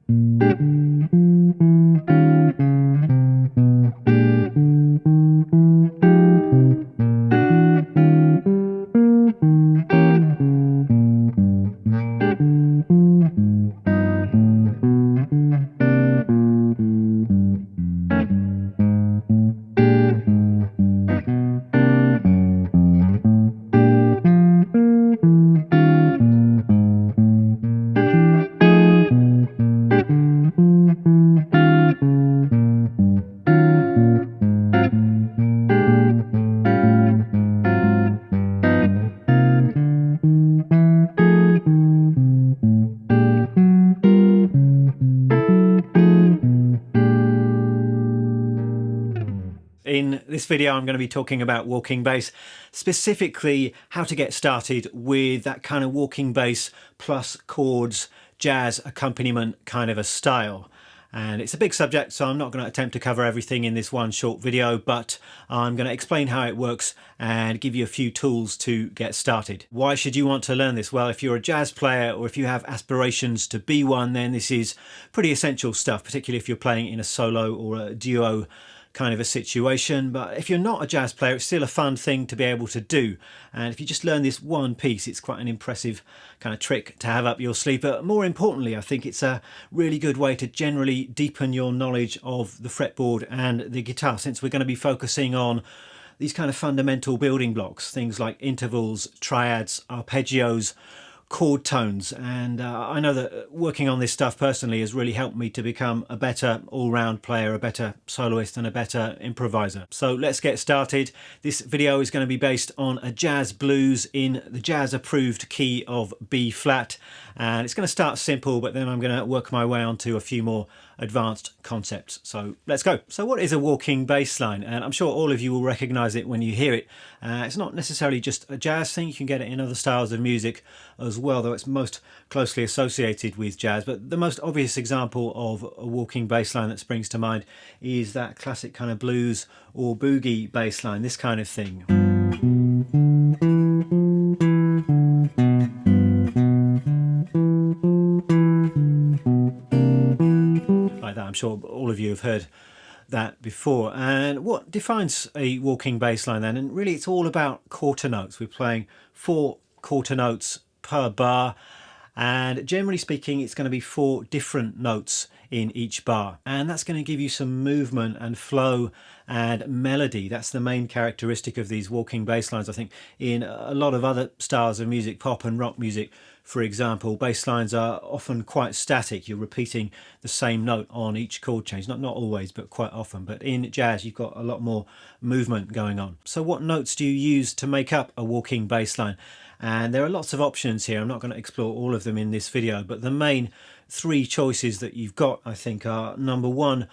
In this video, I'm going to be talking about walking bass, specifically how to get started with that kind of walking bass plus chords, jazz accompaniment kind of a style. And it's a big subject, so I'm not going to attempt to cover everything in this one short video, but I'm going to explain how it works and give you a few tools to get started. Why should you want to learn this? Well, if you're a jazz player or if you have aspirations to be one, then this is pretty essential stuff, particularly if you're playing in a solo or a duo kind of a situation. But if you're not a jazz player, it's still a fun thing to be able to do, and if you just learn this one piece, it's quite an impressive kind of trick to have up your sleeve. But more importantly, I think it's a really good way to generally deepen your knowledge of the fretboard and the guitar, since we're going to be focusing on these kind of fundamental building blocks, things like intervals, triads, arpeggios, chord tones. And I know that working on this stuff personally has really helped me to become a better all-round player, a better soloist and a better improviser. So let's get started. This video is going to be based on a jazz blues in the jazz approved key of B flat, and it's going to start simple, but then I'm going to work my way onto a few more advanced concepts. So let's go. So what is a walking bass line? And I'm sure all of you will recognize it when you hear it. It's not necessarily just a jazz thing. You can get it in other styles of music as well, though it's most closely associated with jazz. But the most obvious example of a walking bass line that springs to mind is that classic kind of blues or boogie bass line, this kind of thing. I'm sure all of you have heard that before. And what defines a walking bass line then? And really it's all about quarter notes. We're playing 4 quarter notes per bar, and generally speaking it's going to be 4 different notes in each bar, and that's going to give you some movement and flow and melody. That's the main characteristic of these walking bass lines. I think in a lot of other styles of music, pop and rock music for example, bass lines are often quite static. You're repeating the same note on each chord change, not always, but quite often. But in jazz you've got a lot more movement going on. So what notes do you use to make up a walking bass line? And there are lots of options here. I'm not going to explore all of them in this video, but the main 3 choices that you've got, I think, are number 1,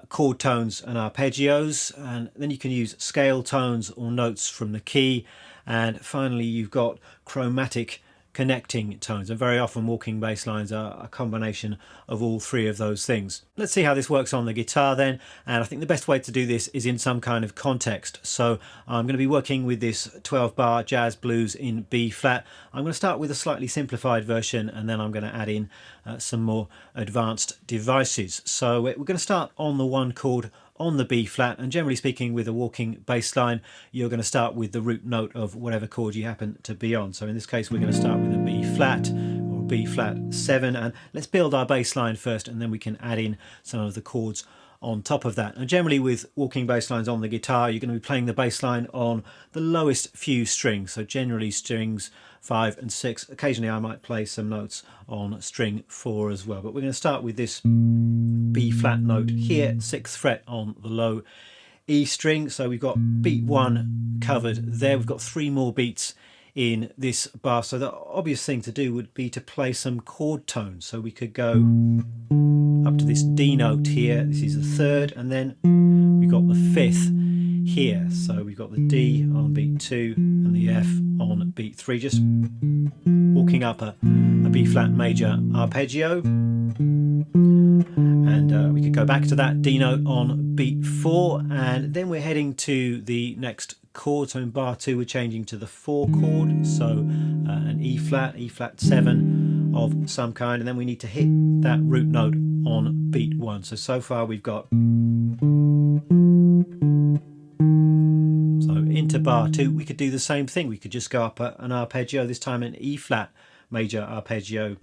chord tones and arpeggios, and then you can use scale tones or notes from the key, and finally you've got chromatic connecting tones, and very often walking bass lines are a combination of all 3 of those things. Let's see how this works on the guitar then, and I think the best way to do this is in some kind of context. So I'm going to be working with this 12-bar jazz blues in B flat. I'm going to start with a slightly simplified version, and then I'm going to add in some more advanced devices. So we're going to start on the 1 chord on the B flat, and generally speaking with a walking bass line you're going to start with the root note of whatever chord you happen to be on. So in this case we're going to start with a B flat or B flat 7, and let's build our bass line first, and then we can add in some of the chords on top of that. And generally with walking bass lines on the guitar you're going to be playing the bass line on the lowest few strings, so generally strings 5 and 6. Occasionally I might play some notes on string 4 as well, but we're going to start with this B flat note here, 6th fret on the low E string. So we've got beat 1 covered there. We've got 3 more beats in this bar, so the obvious thing to do would be to play some chord tones. So we could go up to this D note here, this is the 3rd, and then we've got the 5th here. So we've got the D on beat 2 and the F on beat 3, just walking up a B flat major arpeggio. And we could go back to that D note on beat 4, and then we're heading to the next chord. So in bar 2 we're changing to the 4 chord, so an E flat 7 of some kind, and then we need to hit that root note on beat 1. So far we've got, so into bar 2 we could do the same thing. We could just go up an arpeggio, this time an E flat major arpeggio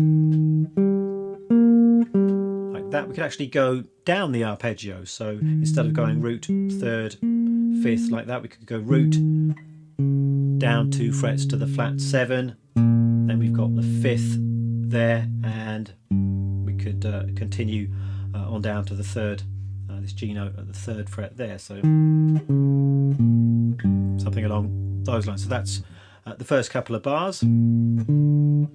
like that. We could actually go down the arpeggio, so instead of going root, 3rd, 5th like that, we could go root, down 2 frets to the flat 7, then we've got the 5th there, and we could continue on down to the 3rd, this G note at the 3rd fret there, so something along those lines. So that's the first couple of bars. And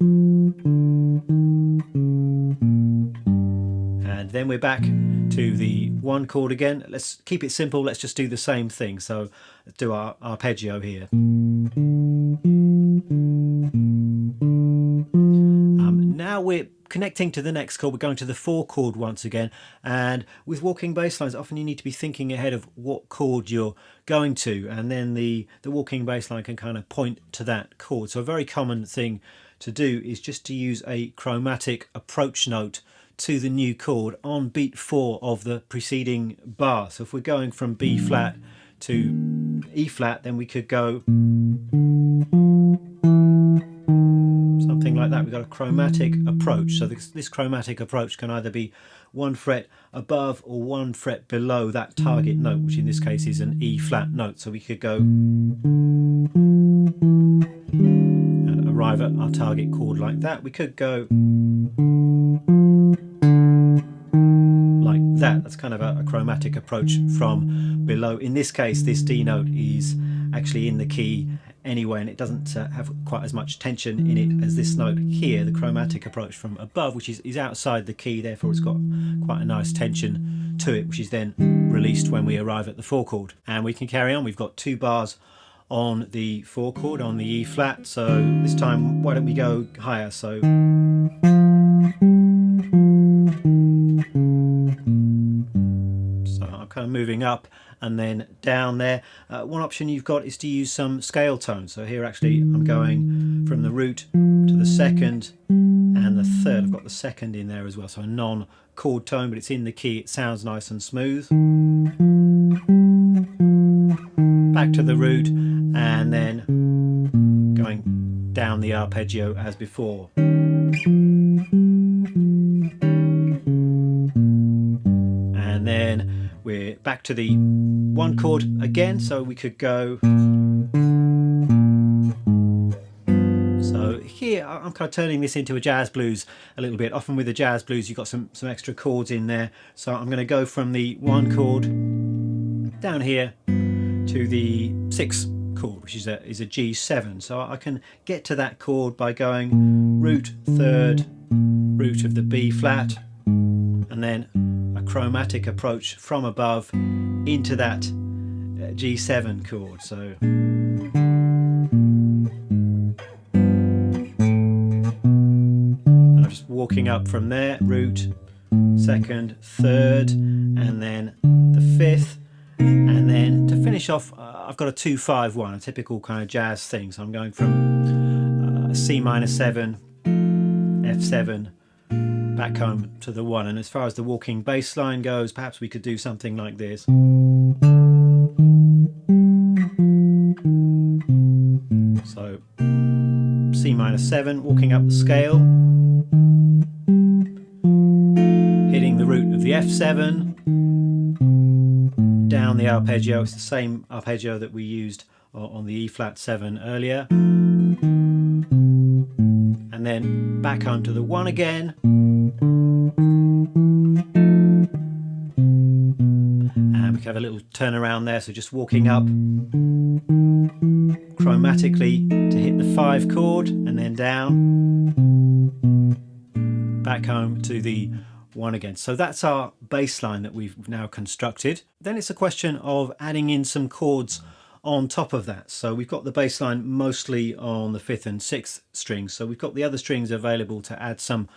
then we're back to the 1 chord again. Let's keep it simple, let's just do the same thing. So let's do our arpeggio here. Now we're connecting to the next chord. We're going to the 4 chord once again, and with walking bass lines often you need to be thinking ahead of what chord you're going to, and then the walking bass line can kind of point to that chord. So a very common thing to do is just to use a chromatic approach note to the new chord on beat 4 of the preceding bar. So if we're going from B flat to E flat, then we could go something like that. We've got a chromatic approach. So this chromatic approach can either be 1 fret above or 1 fret below that target note, which in this case is an E flat note. So we could go and arrive at our target chord like that. We could go like that. That's kind of a chromatic approach from below. In this case, this D note is actually in the key anyway, and it doesn't have quite as much tension in it as this note here, the chromatic approach from above, which is outside the key, therefore it's got quite a nice tension to it, which is then released when we arrive at the 4 chord. And we can carry on. We've got 2 bars on the 4 chord on the E flat, so this time why don't we go higher. So I'm kind of moving up and then down there. One option you've got is to use some scale tones. So here actually I'm going from the root to the 2nd and the 3rd. I've got the 2nd in there as well, so a non-chord tone, but it's in the key. It sounds nice and smooth. Back to the root and then going down the arpeggio as before. And then we're back to the 1 chord again, so we could go. So here I'm kind of turning this into a jazz blues a little bit. Often with the jazz blues you've got some extra chords in there, so I'm going to go from the 1 chord down here to the 6 chord, which is a G7. So I can get to that chord by going root, 3rd, root of the B flat, and then a chromatic approach from above into that G7 chord. So I'm just walking up from there, root, 2nd, 3rd, and then the 5th, and then to finish off I've got a 2-5-1, a typical kind of jazz thing. So I'm going from C minor 7, F7, back home to the 1. And as far as the walking bass line goes, perhaps we could do something like this. So C minor 7, walking up the scale, hitting the root of the F7, down the arpeggio. It's the same arpeggio that we used on the E flat 7 earlier, and then back home to the 1 again, and we can have a little turnaround there. So just walking up chromatically to hit the 5 chord, and then down, back home to the 1 again. So that's our bass line that we've now constructed. Then it's a question of adding in some chords on top of that. So we've got the bass line mostly on the 5th and 6th strings, so we've got the other strings available to add some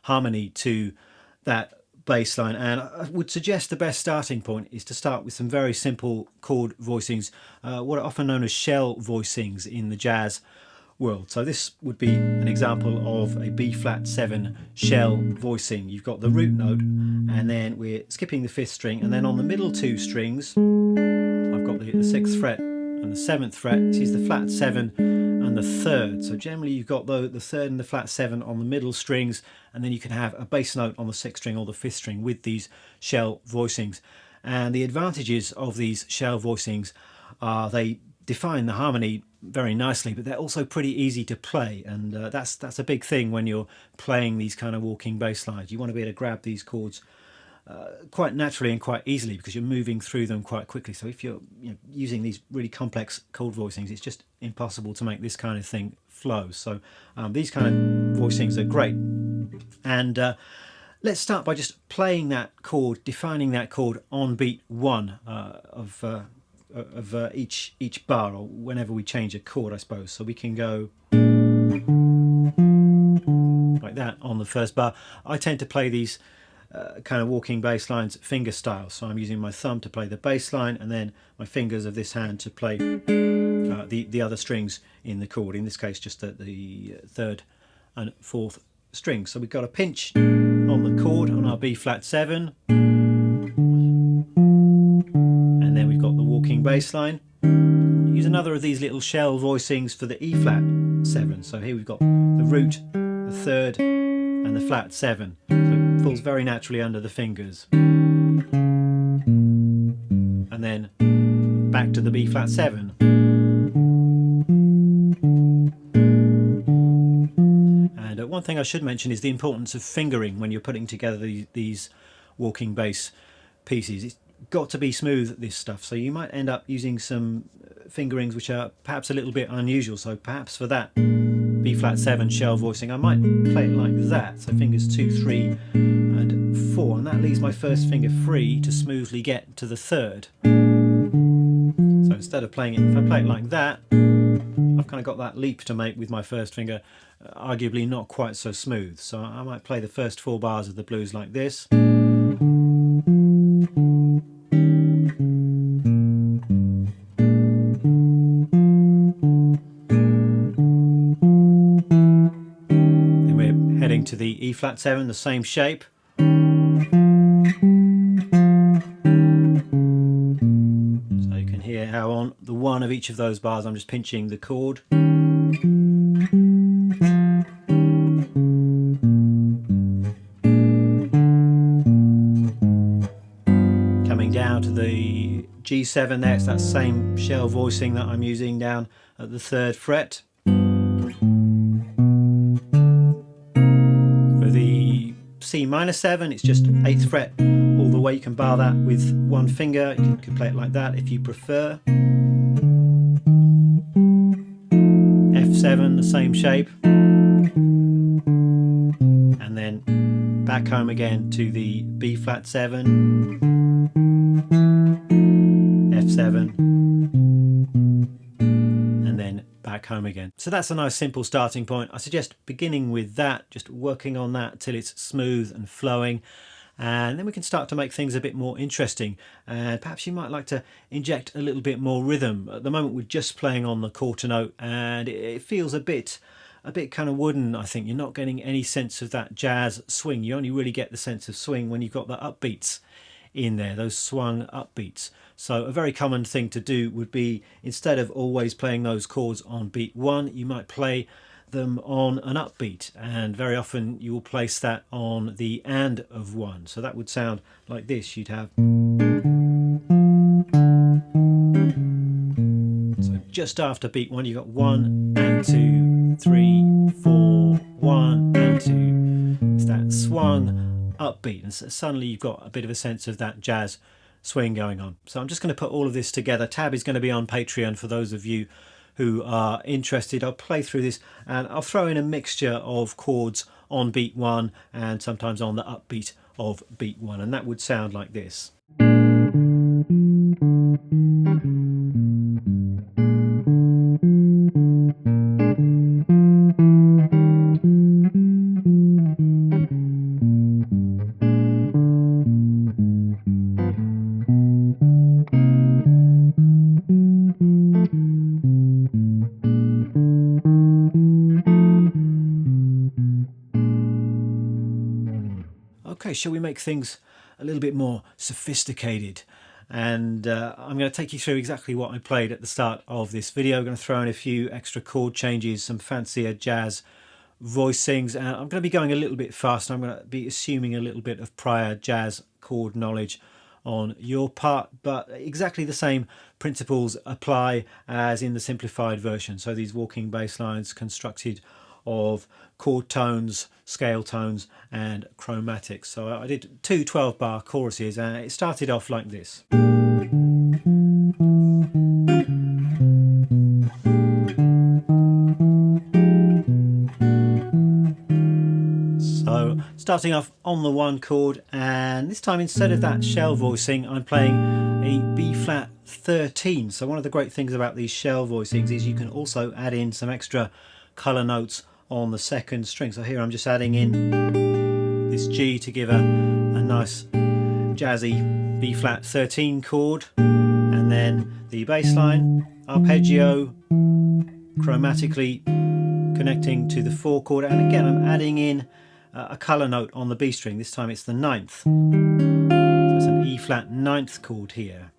harmony to that bass line. And I would suggest the best starting point is to start with some very simple chord voicings, what are often known as shell voicings in the jazz world. So this would be an example of a B flat 7 shell voicing. You've got the root note, and then we're skipping the 5th string, and then on the middle 2 strings I've got the 6th fret and the 7th fret. This is the flat 7 and the 3rd. So generally you've got the 3rd and the flat 7 on the middle strings, and then you can have a bass note on the 6th string or the 5th string with these shell voicings. And the advantages of these shell voicings are they define the harmony very nicely, but they're also pretty easy to play, and that's a big thing when you're playing these kind of walking bass lines. You want to be able to grab these chords quite naturally and quite easily, because you're moving through them quite quickly. So if you're using these really complex chord voicings, it's just impossible to make this kind of thing flow. So these kind of voicings are great. And let's start by just playing that chord, defining that chord on beat 1 of each bar, or whenever we change a chord, I suppose. So we can go like that on the first bar. I tend to play these kind of walking bass lines finger style, so I'm using my thumb to play the bass line, and then my fingers of this hand to play the other strings in the chord, in this case just the 3rd and 4th strings. So we've got a pinch on the chord on our B flat 7, and then we've got the walking bass line. Use another of these little shell voicings for the E flat 7. So here we've got the root, the 3rd and the flat 7. So it falls very naturally under the fingers. And then back to the B flat 7. And one thing I should mention is the importance of fingering when you're putting together these walking bass pieces. It's got to be smooth, this stuff, so you might end up using some fingerings which are perhaps a little bit unusual. So perhaps for that B flat 7 shell voicing I might play it like that, so fingers 2, 3 and 4, and that leaves my first finger free to smoothly get to the 3rd. So instead of playing it, if I play it like that, I've kind of got that leap to make with my first finger, arguably not quite so smooth. So I might play the first 4 bars of the blues like this. Then we're heading to the E flat 7, the same shape. So you can hear how on the 1 of each of those bars I'm just pinching the chord. Coming down to the G7 there, it's that same shell voicing that I'm using down at the 3rd fret. For the C minor 7, it's just 8th fret all the way. You can bar that with 1 finger. You can play it like that if you prefer. F7, the same shape. And then back home again to the B flat 7, F7, and then back home again. So that's a nice simple starting point. I suggest beginning with that, just working on that till it's smooth and flowing, and then we can start to make things a bit more interesting. And perhaps you might like to inject a little bit more rhythm. At the moment we're just playing on the quarter note, and it feels a bit kind of wooden. I think you're not getting any sense of that jazz swing. You only really get the sense of swing when you've got the upbeats in there, those swung upbeats. So a very common thing to do would be, instead of always playing those chords on beat 1, you might play them on an upbeat, and very often you will place that on the and of 1. So that would sound like this. You'd have, so just after beat 1 you've got 1 and 2, 3, 4, 1 and 2. It's that swung upbeat, and suddenly you've got a bit of a sense of that jazz swing going on. So I'm just going to put all of this together. Tab is going to be on Patreon for those of you who are interested. I'll play through this and I'll throw in a mixture of chords on beat 1 and sometimes on the upbeat of beat 1, and that would sound like this. shall we make things a little bit more sophisticated? And I'm going to take you through exactly what I played at the start of this video. I'm going to throw in a few extra chord changes, some fancier jazz voicings, and I'm going to be going a little bit fast. I'm going to be assuming a little bit of prior jazz chord knowledge on your part, but exactly the same principles apply as in the simplified version. So these walking bass lines constructed of chord tones, scale tones and chromatics. So I did two 12-bar choruses and it started off like this. So starting off on the one chord, and this time instead of that shell voicing I'm playing a B flat 13. So one of the great things about these shell voicings is you can also add in some extra colour notes on the second string. So here I'm just adding in this G to give a nice jazzy B flat 13 chord, and then the bass line, arpeggio, chromatically connecting to the 4 chord, and again I'm adding in a colour note on the B string. This time it's the 9th. So it's an E flat 9th chord here.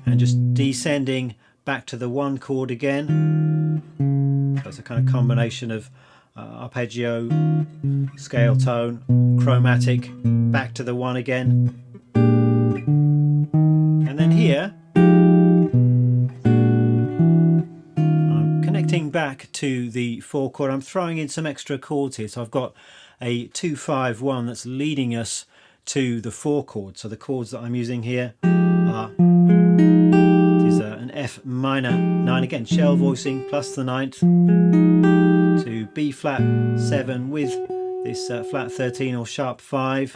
And just descending back to the 1 chord again. So it's a kind of combination of arpeggio, scale tone, chromatic, back to the 1 again. And then here I'm connecting back to the 4 chord. I'm throwing in some extra chords here. So I've got a 2-5-1 that's leading us to the 4 chord. So the chords that I'm using here are an F minor 9, again shell voicing, plus the 9th, to B flat 7 with this flat 13 or sharp 5,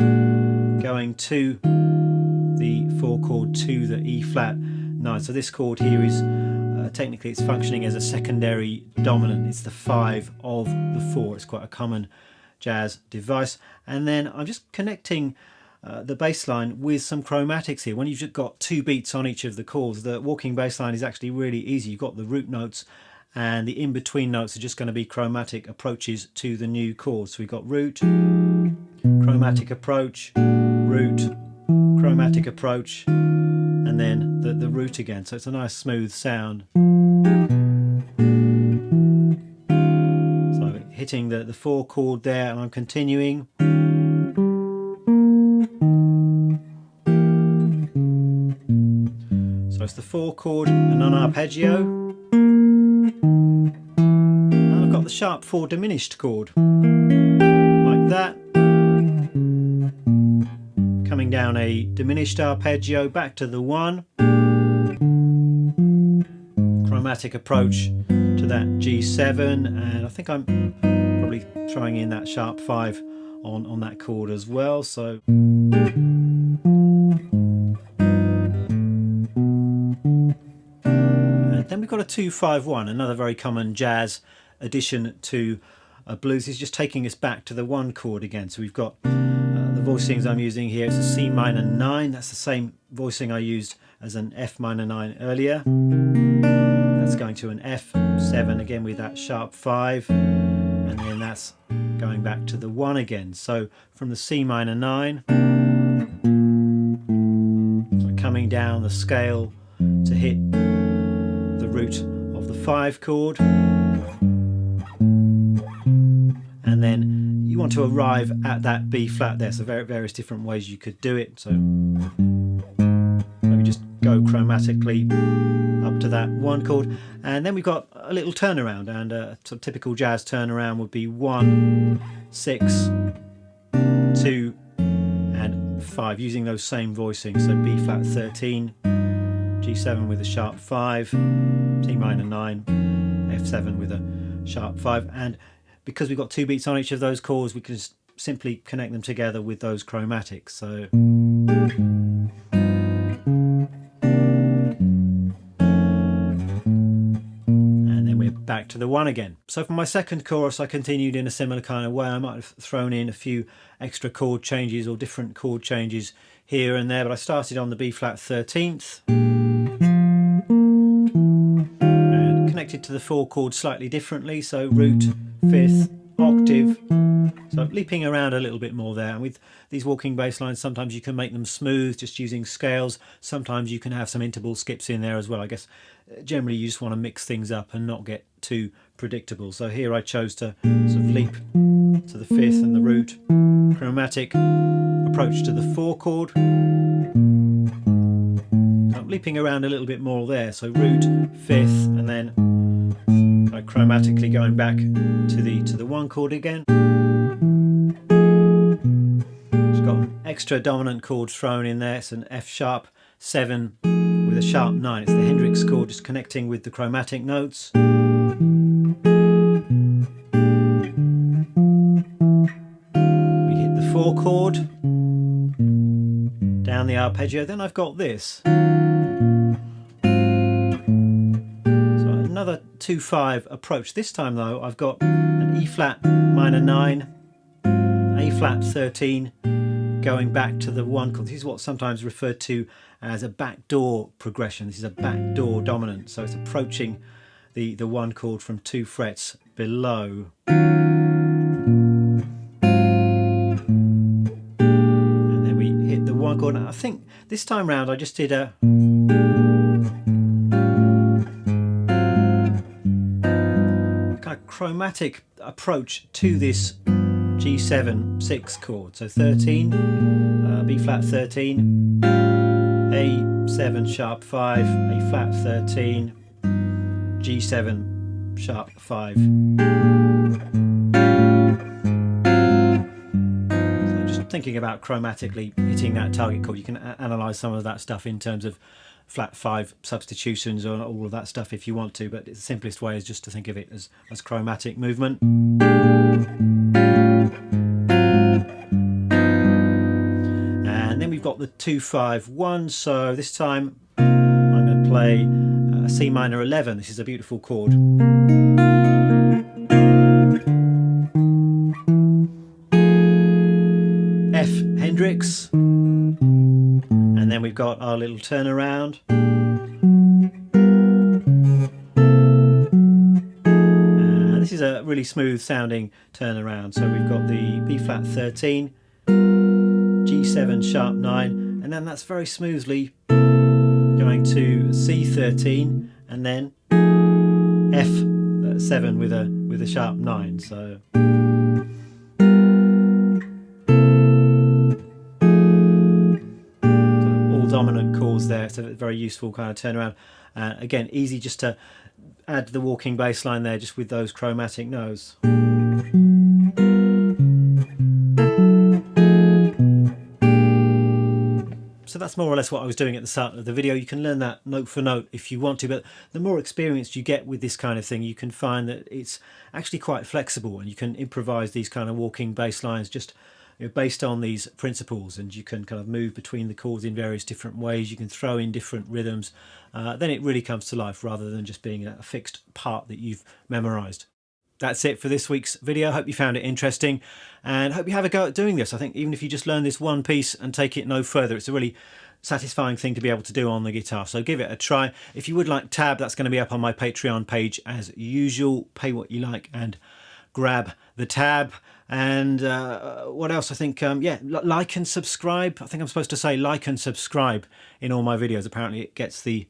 going to the 4 chord to the E flat 9. So this chord here is technically it's functioning as a secondary dominant. It's the 5 of the 4. It's quite a common jazz device. And then I'm just connecting the bass line with some chromatics here. When you've just got 2 beats on each of the chords, the walking bass line is actually really easy. You've got the root notes, and the in-between notes are just going to be chromatic approaches to the new chords. So we've got root, chromatic approach, root, chromatic approach, and then the root again. So it's a nice smooth sound. So hitting the 4 chord there, and I'm continuing. So it's the 4 chord and an arpeggio, and I've got the sharp 4 diminished chord like that, coming down a diminished arpeggio back to the 1, chromatic approach to that G7, and I think I'm probably throwing in that sharp 5 on that chord as well. So then we've got a 2-5-1, another very common jazz addition to blues. Is just taking us back to the 1 chord again. So we've got the voicings I'm using here. It's a C minor 9. That's the same voicing I used as an F minor 9 earlier. That's going to an F7 again with that sharp 5, and then that's going back to the 1 again. So from the C minor 9, coming down the scale to hit the root of the 5 chord, and then you want to arrive at that B flat there. So various different ways you could do it. So maybe just go chromatically up to that 1 chord, and then we've got a little turnaround, and a sort of typical jazz turnaround would be 1, 6, 2 and 5, using those same voicings. So B flat 13, G7 with a sharp 5, C minor 9, F7 with a sharp 5, and because we've got 2 beats on each of those chords, we can just simply connect them together with those chromatics. So and then we're back to the 1 again. So for my second chorus I continued in a similar kind of way. I might have thrown in a few extra chord changes or different chord changes here and there, but I started on the B flat 13th and connected to the 4 chord slightly differently. So root 5th, octave. So I'm leaping around a little bit more there. And with these walking bass lines, sometimes you can make them smooth just using scales. Sometimes you can have some interval skips in there as well. I guess generally you just want to mix things up and not get too predictable. So here I chose to sort of leap to the fifth and the root, chromatic approach to the 4 chord. I'm leaping around a little bit more there. So root, fifth, and then chromatically going back to the 1 chord again. It's got extra dominant chord thrown in there. It's an F sharp 7 with a sharp 9. It's the Hendrix chord, just connecting with the chromatic notes. We hit the 4 chord, down the arpeggio. Then I've got this. Another 2/5 approach. This time though I've got an E flat minor 9, A flat 13, going back to the 1 chord. This is what's sometimes referred to as a backdoor progression. This is a backdoor dominant, so it's approaching the 1 chord from 2 frets below. And then we hit the 1 chord. I think this time round I just did a chromatic approach to this G7 6 chord. So 13, B flat 13, A7 sharp 5, A flat 13, G7 sharp 5. So just thinking about chromatically hitting that target chord, you can analyse some of that stuff in terms of flat 5 substitutions or all of that stuff if you want to, but the simplest way is just to think of it as chromatic movement. And then we've got the 2-5-1, so this time I'm going to play a C minor 11. This is a beautiful chord. F Hendrix. And then we've got our little turnaround. And this is a really smooth sounding turnaround. So we've got the B flat 13, G7 sharp 9, and then that's very smoothly going to C13 and then F7 with a sharp 9. So dominant chords there. It's a very useful kind of turnaround. Again, easy just to add the walking bass line there just with those chromatic notes. So that's more or less what I was doing at the start of the video. You can learn that note for note if you want to, but the more experienced you get with this kind of thing, you can find that it's actually quite flexible and you can improvise these kind of walking bass lines just based on these principles, and you can kind of move between the chords in various different ways. You can throw in different rhythms. Then it really comes to life rather than just being a fixed part that you've memorized. That's it for this week's video. Hope you found it interesting and hope you have a go at doing this. I think even if you just learn this one piece and take it no further, it's a really satisfying thing to be able to do on the guitar. So give it a try. If you would like tab, that's going to be up on my Patreon page as usual. Pay what you like and grab the tab. And what else? I think, yeah, like and subscribe. I think I'm supposed to say like and subscribe in all my videos. Apparently it gets the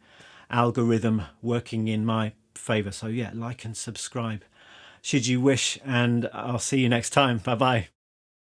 algorithm working in my favour. So yeah, like and subscribe should you wish, and I'll see you next time. Bye bye.